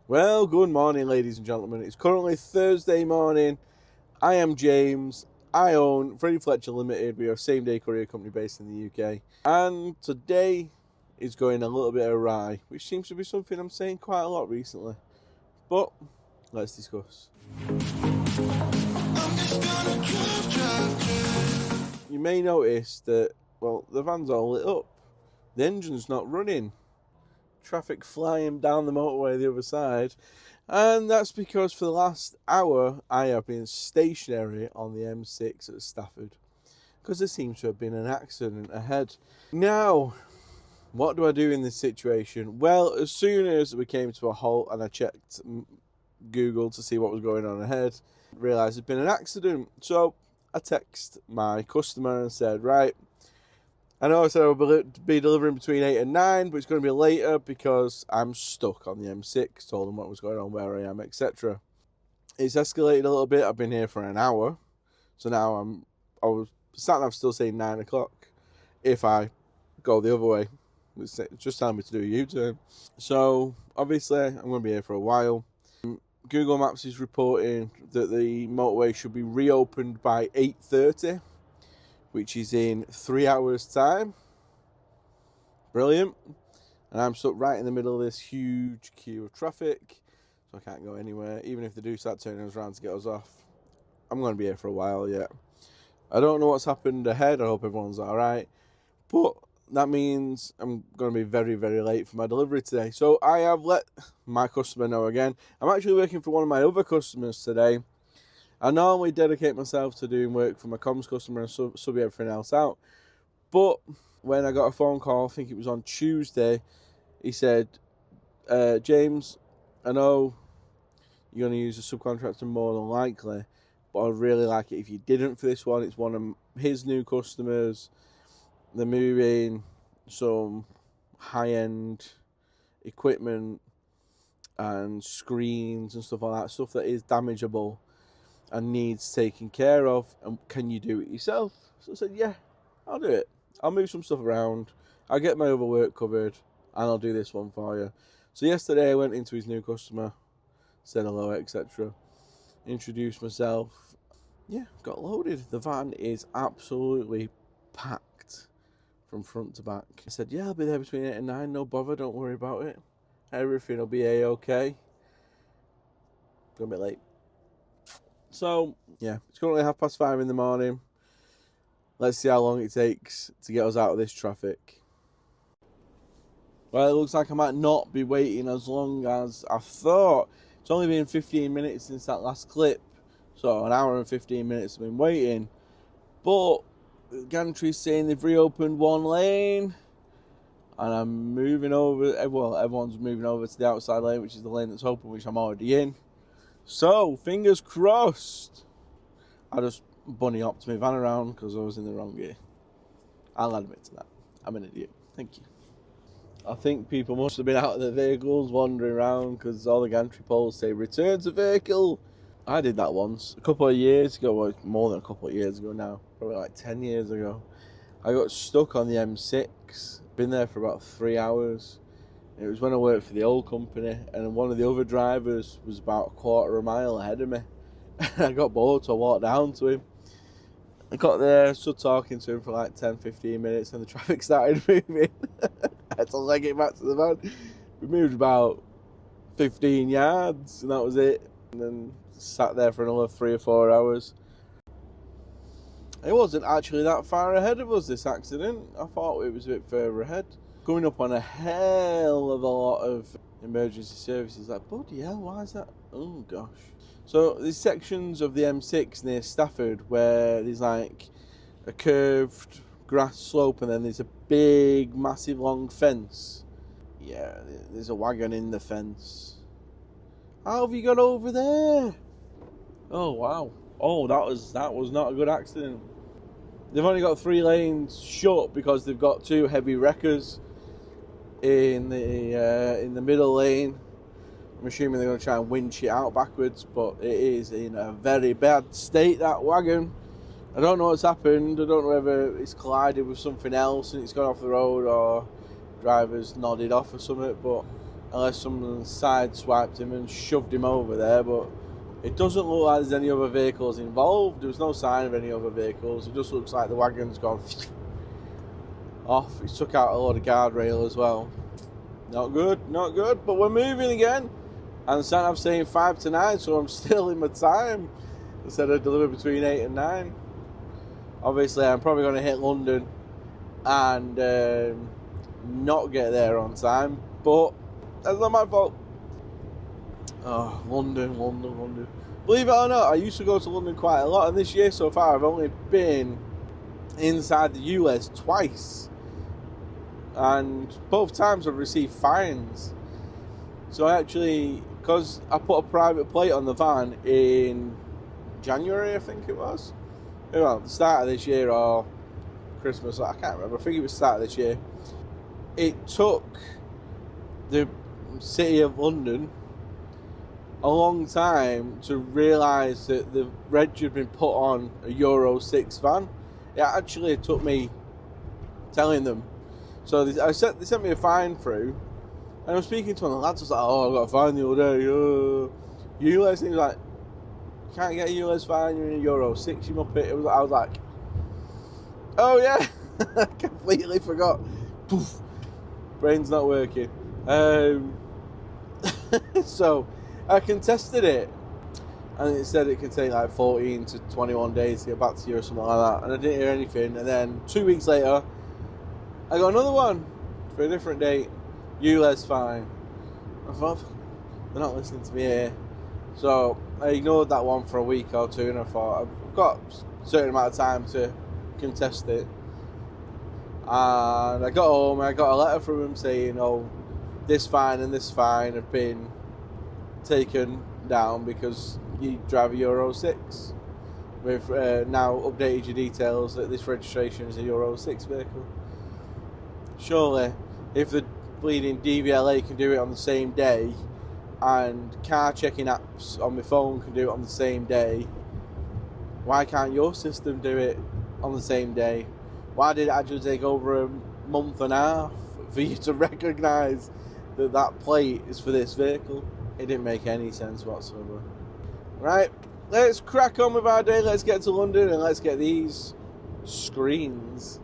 Well, good morning, ladies and gentlemen. It's currently Thursday morning. I am James. I own Freddie Fletcher Limited. We are a same-day courier company based in the UK. And today is going a little bit awry, which seems to be something I'm saying quite a lot recently. But let's discuss. You may notice that, the van's all lit up. The engine's not running. Traffic flying down the motorway the other side, and that's because for the last hour I have been stationary on the M6 at Stafford because there seems to have been an accident ahead. Now, what do I do in this situation? Well, as soon as we came to a halt and I checked Google to see what was going on ahead, realised there'd been an accident. So I texted my customer and said, right, I know I said I would be delivering between 8 and 9, but it's going to be later because I'm stuck on the M6. Told them what was going on, where I am, etc. It's escalated a little bit. I've been here for an hour. So now I was sat nav still saying 9 o'clock if I go the other way. It's just telling me to do a U-turn. So obviously I'm going to be here for a while. Google Maps is reporting that the motorway should be reopened by 8:30. Which is in 3 hours' time. Brilliant. And I'm stuck right in the middle of this huge queue of traffic, so I can't go anywhere. Even if they do start turning us around to get us off, I'm going to be here for a while yet. I don't know what's happened ahead. I hope everyone's alright. But that means I'm going to be very, very late for my delivery today. So I have let my customer know again. I'm actually working for one of my other customers today. I normally dedicate myself to doing work for my comms customer and sub everything else out. But when I got a phone call, I think it was on Tuesday, he said, James, I know you're going to use a subcontractor more than likely, but I'd really like it if you didn't for this one. It's one of his new customers. They're moving some high-end equipment and screens and stuff like that, stuff that is damageable and needs taking care of, and can you do it yourself? So I said, yeah, I'll do it. I'll move some stuff around, I'll get my other work covered, and I'll do this one for you. So yesterday I went into his new customer, said hello, etc. Introduced myself. Yeah, got loaded. The van is absolutely packed from front to back. I said, yeah, I'll be there between 8 and 9, no bother, don't worry about it. Everything will be A-okay. Gonna be late. So, yeah, it's currently 5:30 in the morning. Let's see how long it takes to get us out of this traffic. Well, it looks like I might not be waiting as long as I thought. It's only been 15 minutes since that last clip. So, an hour and 15 minutes I've been waiting. But, the gantry's saying they've reopened one lane. And I'm moving over, everyone's moving over to the outside lane, which is the lane that's open, which I'm already in. So, fingers crossed. I just bunny hopped my van around because I was in the wrong gear. I'll admit to that. I'm an idiot. Thank you. I think people must have been out of their vehicles wandering around because all the gantry poles say return to vehicle. I did that once a couple of years ago, well, more than a couple of years ago now, probably like 10 years ago. I got stuck on the M6, been there for about 3 hours. It was when I worked for the old company, and one of the other drivers was about a quarter of a mile ahead of me. I got bored, so I walked down to him. I got there, stood talking to him for like 10-15 minutes, and the traffic started moving. I had to leg it back to the van. We moved about 15 yards, and that was it. And then sat there for another 3 or 4 hours. It wasn't actually that far ahead of us, this accident. I thought it was a bit further ahead. Coming up on a hell of a lot of emergency services. Like, bloody hell, why is that? Oh, gosh. So, there's sections of the M6 near Stafford where there's like a curved grass slope and then there's a big, massive, long fence. Yeah, there's a wagon in the fence. How have you got over there? Oh, wow. Oh, that was not a good accident. They've only got 3 lanes shut because they've got 2 heavy wreckers in the middle lane. I'm assuming they're going to try and winch it out backwards, but it is in a very bad state, that wagon. I don't know what's happened. I don't know whether it's collided with something else and it's gone off the road or drivers nodded off or something, but unless someone sideswiped him and shoved him over there, but it doesn't look like there's any other vehicles involved. There was no sign of any other vehicles. It just looks like the wagon's gone off. He took out a load of guardrail as well. Not good, not good, but we're moving again. And I'm saying 5 to 9, so I'm still in my time. Instead of deliver between 8 and 9. Obviously, I'm probably going to hit London and not get there on time, but that's not my fault. Oh, London. Believe it or not, I used to go to London quite a lot, and this year so far I've only been inside the US twice. And both times I've received fines. So actually, because I put a private plate on the van in January, I think it was. Well, the start of this year or Christmas, I can't remember. I think it was the start of this year. It took the City of London a long time to realise that the reg had been put on a Euro 6 van. It actually took me telling them. So they sent me a fine through, and I was speaking to one of the lads. I was like, "Oh, I got a fine the other day. US." And he was like, "You can't get a US fine. You're in a Euro 6. You muppet." I was like, "Oh yeah, I completely forgot." Poof, brain's not working. So I contested it, and it said it could take like 14 to 21 days to get back to you or something like that. And I didn't hear anything. And then 2 weeks later, I got another one for a different date. US fine. I thought, they're not listening to me here. So I ignored that one for a week or two, and I thought, I've got a certain amount of time to contest it. And I got home and I got a letter from him saying, "Oh, this fine and this fine have been taken down because you drive a Euro 6. We've now updated your details that this registration is a Euro 6 vehicle." Surely, if the bleeding DVLA can do it on the same day, and car checking apps on my phone can do it on the same day, why can't your system do it on the same day? Why did it actually take over a month and a half for you to recognise that that plate is for this vehicle? It didn't make any sense whatsoever. Right, let's crack on with our day. Let's get to London and let's get these screens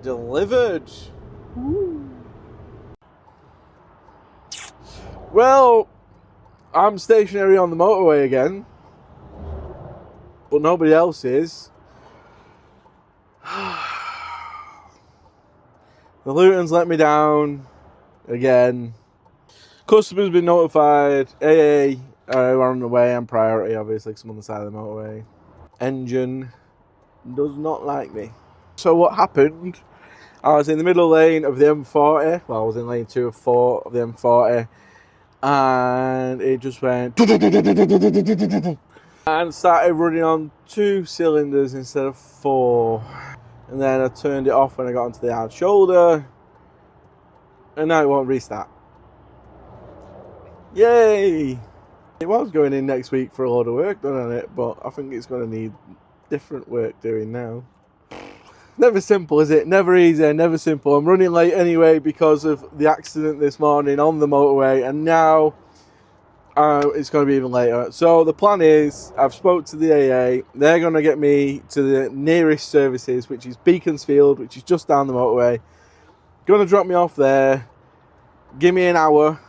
delivered. Woo. Well, I'm stationary on the motorway again, but nobody else is. The Luton's let me down again. Customers been notified. AA are on the way. I'm priority, obviously, because I'm on the side of the motorway. Engine does not like me. So what happened? I was in the middle lane of the M40. Well, I was in lane 2 of 4 of the M40. And it just went and started running on 2 cylinders instead of 4. And then I turned it off when I got onto the hard shoulder. And now it won't restart. Yay! It was going in next week for a load of work done on it, but I think it's going to need different work doing now. Never simple, is it? Never easy, never simple. I'm running late anyway because of the accident this morning on the motorway, and now it's going to be even later. So the plan is, I've spoke to the AA. They're going to get me to the nearest services, which is Beaconsfield, which is just down the motorway. Going to drop me off there, give me an hour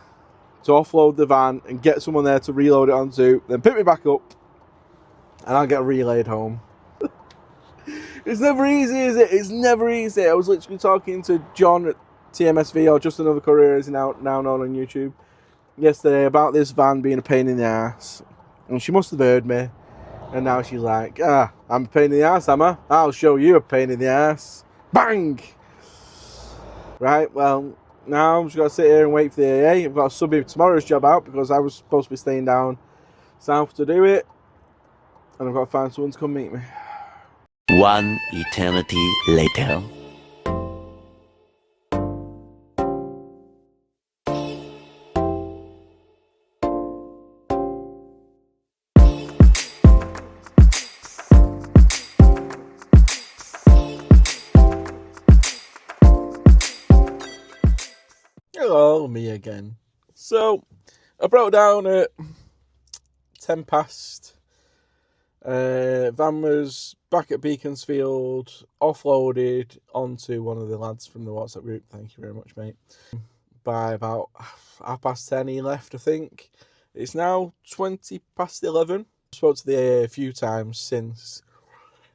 to offload the van and get someone there to reload it onto, then pick me back up, and I'll get relayed home. It's never easy, is it? It's never easy. I was literally talking to John at TMSV, or just another Courier'S now known on YouTube, yesterday about this van being a pain in the ass. And she must have heard me. And now she's like, I'm a pain in the ass, am I? I'll show you a pain in the ass. Bang! Right, well, now I'm just got to sit here and wait for the AA. I've got to sub tomorrow's job out because I was supposed to be staying down south to do it. And I've got to find someone to come meet me. One eternity later. Hello, me again. So I broke down at 10 past. Van was back at Beaconsfield, offloaded onto one of the lads from the WhatsApp group. Thank you very much, mate. By about 10:30 he left, I think. It's now 11:20. I spoke to the AA a few times since,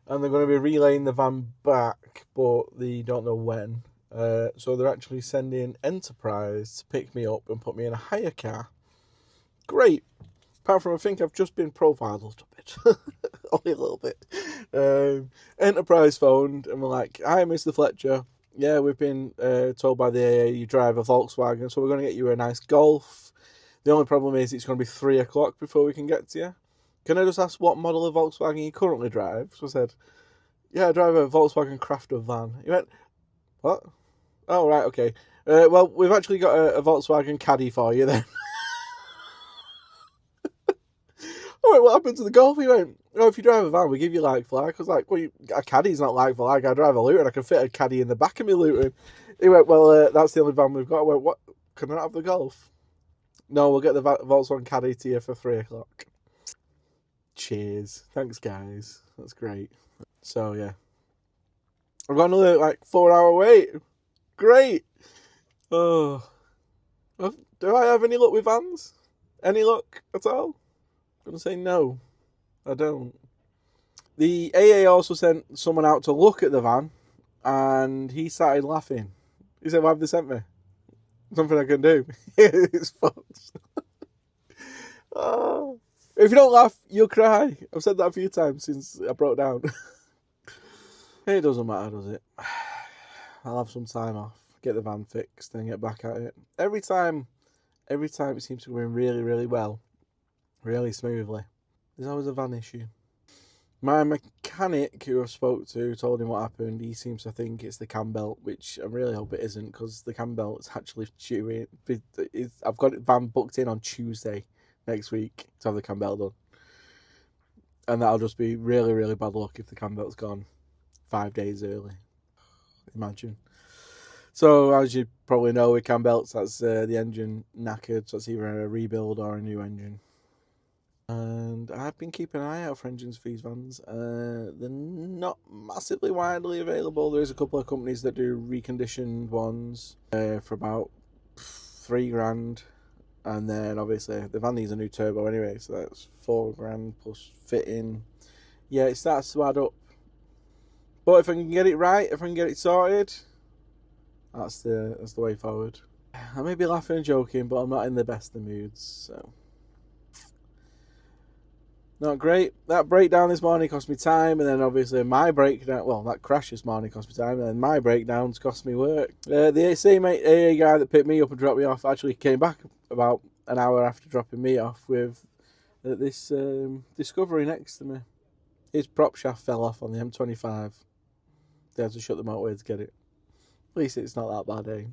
and they're going to be relaying the van back, but they don't know when. So they're actually sending Enterprise to pick me up and put me in a hire car. Great. Apart from I think I've just been profiled a little bit. Only a little bit. Enterprise phoned and we're like, "Hi, Mr. Fletcher. Yeah, we've been told by the AA you drive a Volkswagen, so we're going to get you a nice Golf. The only problem is it's going to be 3 o'clock before we can get to you. Can I just ask what model of Volkswagen you currently drive?" So I said, "Yeah, I drive a Volkswagen Crafter van." He went, "What? Oh, right, okay. Well, we've actually got a Volkswagen Caddy for you then." I went, "What happened to the Golf?" He went, "Oh, if you drive a van, we give you like for like." I was like, "Well, a Caddy's not like for like. I drive a Luton. I can fit a Caddy in the back of my Luton." He went, "Well, that's the only van we've got." I went, "What? Can I not have the Golf?" "No, we'll get the Volkswagen Caddy to you for 3 o'clock. Cheers. Thanks, guys. That's great. So, yeah. I've got another, 4-hour wait. Great. Oh. Do I have any luck with vans? Any luck at all? I'm going to say no. I don't. The AA also sent someone out to look at the van, and he started laughing. He said, "Why have they sent me? Something I can do." It's fucked. Oh. If you don't laugh, you'll cry. I've said that a few times since I broke down. It doesn't matter, does it? I'll have some time off, get the van fixed, then get back at it. Every time it seems to go in really, really well, really smoothly. There's always a van issue. My mechanic who I spoke to told him what happened. He seems to think it's the cam belt, which I really hope it isn't, because the cam belt's actually chewing. I've got it van booked in on Tuesday next week to have the cam belt done. And that'll just be really, really bad luck if the cam belt's gone 5 days early. Imagine. So, as you probably know, with cam belts, that's the engine knackered, so it's either a rebuild or a new engine. And I've been keeping an eye out for engines for these vans. They're not massively widely available. There's a couple of companies that do reconditioned ones for about $3,000. And then obviously the van needs a new turbo anyway, so that's $4,000 plus fitting. Yeah, it starts to add up. But if I can get it right, if I can get it sorted, that's the way forward. I may be laughing and joking, but I'm not in the best of moods, so not great. That breakdown this morning cost me time, and then obviously my breakdown, well, that crash this morning cost me time, and then my breakdowns cost me work. The same AA guy that picked me up and dropped me off actually came back about an hour after dropping me off with this Discovery next to me. His prop shaft fell off on the M25. They had to shut the motorway to get it. At least it's not that bad, eh?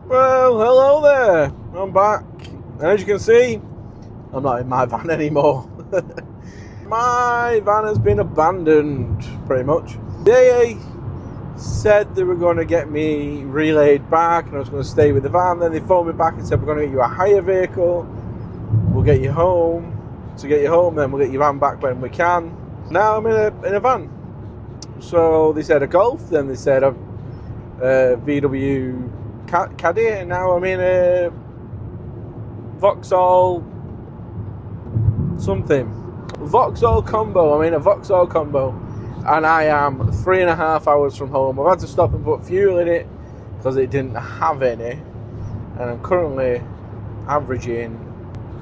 Well, hello there. I'm back. And as you can see, I'm not in my van anymore. My van has been abandoned, pretty much. The AA said they were going to get me relayed back and I was going to stay with the van. Then they phoned me back and said, "We're going to get you a hire vehicle. We'll get you home. To get you home, then we'll get your van back when we can." Now I'm in a van. So they said a Golf, then they said a VW Caddy, and now I'm in a Vauxhall something. Vauxhall combo. I'm in a Vauxhall combo, and I am 3.5 hours from home. I've had to stop and put fuel in it because it didn't have any, and I'm currently averaging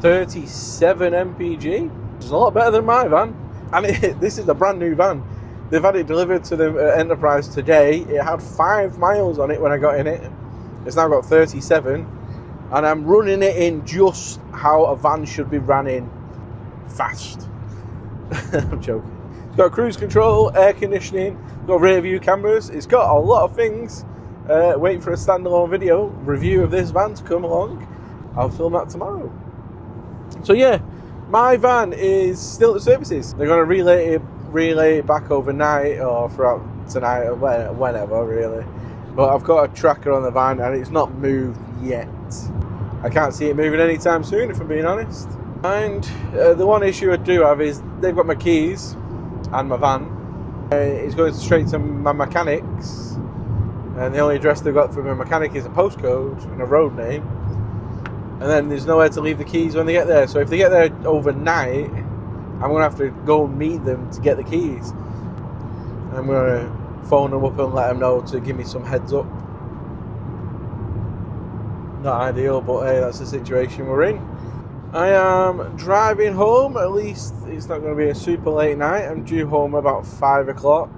37 mpg, which is a lot better than my van. And this is a brand new van. They've had it delivered to the Enterprise today. It had 5 miles on it when I got in it. It's now got 37, and I'm running it in just how a van should be run in. Fast. I'm joking. It's got cruise control, air conditioning, got rear view cameras. It's got a lot of things. Waiting for a standalone video review of this van to come along. I'll film that tomorrow. So yeah, my van is still at the services. They're going to relay it back overnight or throughout tonight or whenever really. But I've got a tracker on the van and it's not moved yet. I can't see it moving anytime soon, if I'm being honest. And the one issue I do have is they've got my keys and my van. It's going straight to my mechanics, and the only address they've got for my mechanic is a postcode and a road name. And then there's nowhere to leave the keys when they get there. So if they get there overnight, I'm going to have to go and meet them to get the keys. I'm going to phone them up and let them know to give me some heads up. Not ideal, but hey, that's the situation we're in. I am driving home. At least it's not going to be a super late night. I'm due home about 5 o'clock.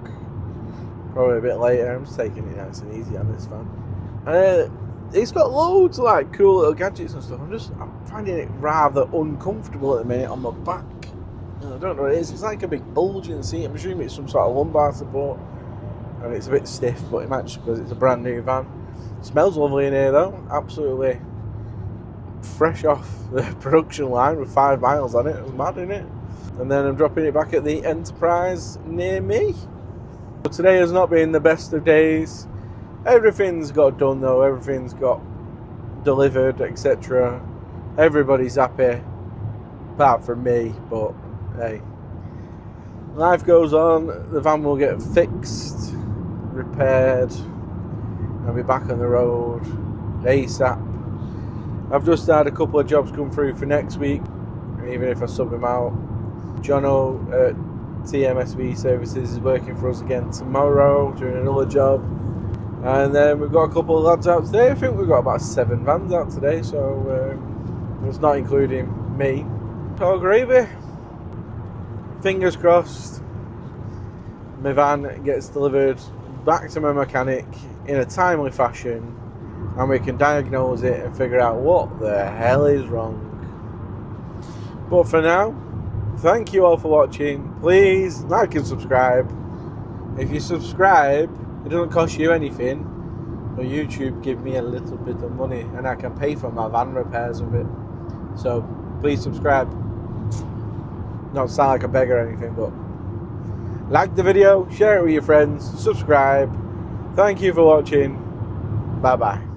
Probably a bit later. I'm just taking it nice and easy on this van. It's got loads of like cool little gadgets and stuff. I'm finding it rather uncomfortable at the minute on my back. I don't know what it is. It's like a big bulge in the seat. I'm assuming it's some sort of lumbar support, and it's a bit stiff, but it might just because it's a brand new van. It smells lovely in here though. Absolutely fresh off the production line with 5 miles on it. It was mad, isn't it? And then I'm dropping it back at the Enterprise near me. But today has not been the best of days. Everything's got done though. Everything's got delivered, etc. Everybody's happy, apart from me. But hey, life goes on. The van will get fixed, repaired, and be back on the road ASAP. I've just had a couple of jobs come through for next week, even if I sub them out. Jono at TMSV Services is working for us again tomorrow, doing another job. And then we've got a couple of lads out today. I think we've got about 7 vans out today, so it's not including me. All gravy. Fingers crossed my van gets delivered back to my mechanic in a timely fashion, and we can diagnose it and figure out what the hell is wrong. But for now, thank you all for watching. Please like and subscribe. If you subscribe, it doesn't cost you anything, but YouTube give me a little bit of money and I can pay for my van repairs with it. So please subscribe. Not sound like a beggar or anything, but like the video, share it with your friends, subscribe. Thank you for watching. Bye bye.